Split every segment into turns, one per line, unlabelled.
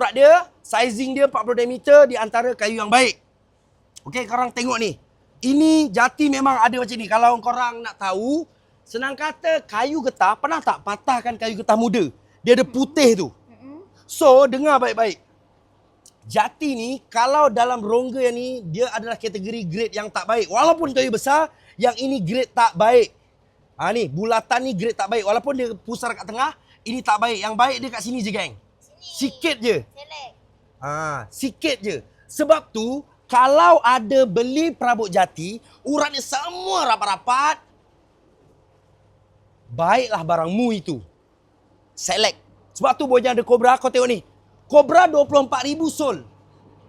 Urat dia, sizing dia 40 diameter di antara kayu yang baik. Okey, korang tengok ni. Ini jati memang ada macam ni. Kalau korang nak tahu, senang kata kayu getah, pernah tak patahkan kayu getah muda? Dia ada putih tu. So, dengar baik-baik. Jati ni, kalau dalam rongga yang ni, dia adalah kategori grade yang tak baik. Walaupun kayu besar, yang ini grade tak baik. Ni, bulatan ni grade tak baik. Walaupun dia pusar kat tengah, ini tak baik. Yang baik dia kat sini je, geng. Sikit je. Sikit je. Sebab tu, kalau ada beli perabot jati, uratnya semua rapat-rapat, baiklah barangmu itu. Select. Sebab tu Bojan ada Cobra, kau tengok ni. Cobra 24,000 sol.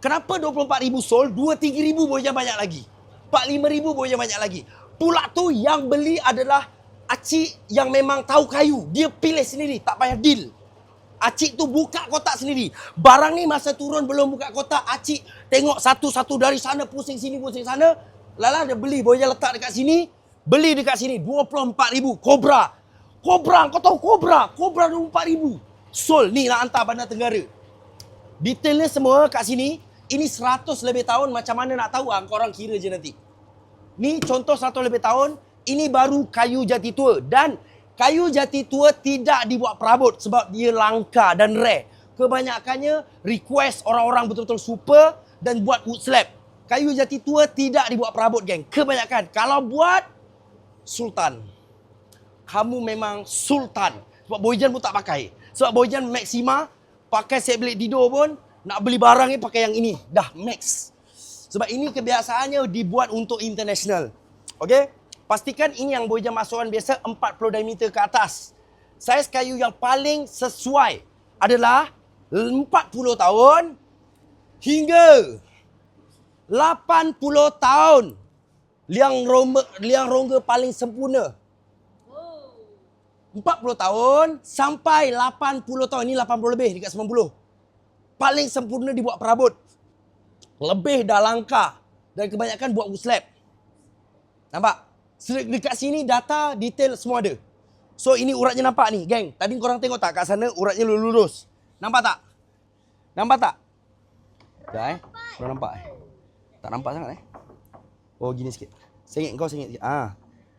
Kenapa 24,000 sol? 2-3,000 Bojan banyak lagi. 4-5,000 Bojan banyak lagi. Pula tu yang beli adalah acik yang memang tahu kayu. Dia pilih sendiri, tak payah deal. Acik tu buka kotak sendiri. Barang ni masa turun belum buka kotak, acik tengok satu-satu dari sana, pusing sini, pusing sana. Lala dia beli, Bojan letak dekat sini. Beli dekat sini, 24,000. Cobra. Cobra, kau tahu Cobra? Cobra 24,000. Sol, ni nak hantar Bandar Tenggara. Detailnya semua kat sini. Ini 100 lebih tahun, macam mana nak tahu? Korang kira je nanti. Ni contoh 100 lebih tahun. Ini baru kayu jati tua. Dan kayu jati tua tidak dibuat perabot sebab dia langka dan rare. Kebanyakannya request orang-orang betul-betul super dan buat wood slab. Kayu jati tua tidak dibuat perabot, geng. Kebanyakan. Kalau buat, sultan. Kamu memang sultan. Sebab Bojan pun tak pakai. Sebab Bojan Maxima, pakai set blade Dido pun, nak beli barang ni pakai yang ini. Dah max. Sebab ini kebiasaannya dibuat untuk international. Okey? Pastikan ini yang Bojan masukkan biasa 40 diameter ke atas. Saiz kayu yang paling sesuai adalah 40 tahun hingga 80 tahun. Liang rongga paling sempurna. 40 tahun sampai 80 tahun. Ini 80 lebih dekat 90. Paling sempurna dibuat perabot. Lebih dah langka. Dan kebanyakan buat wood slab. Nampak? Dekat sini data detail semua ada. So ini uratnya nampak ni, geng. Tadi korang tengok tak kat sana uratnya lurus. Nampak tak? Nampak tak? Dah korang nampak Tak nampak sangat Oh gini sikit. Sengit kau sengit sikit.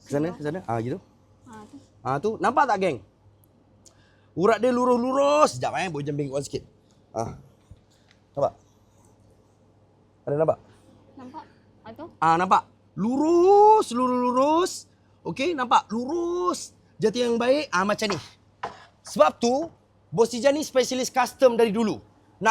Ke sana, gitu. Tu. Nampak tak, geng? Urat dia lurus-lurus. Sekejap Bojan bengkok sikit. Nampak? Ada nampak?
Nampak? Atau?
Nampak? Lurus. Okey, nampak? Lurus. Jati yang baik, macam ni. Sebab tu, Bos Tijani spesialis custom dari dulu.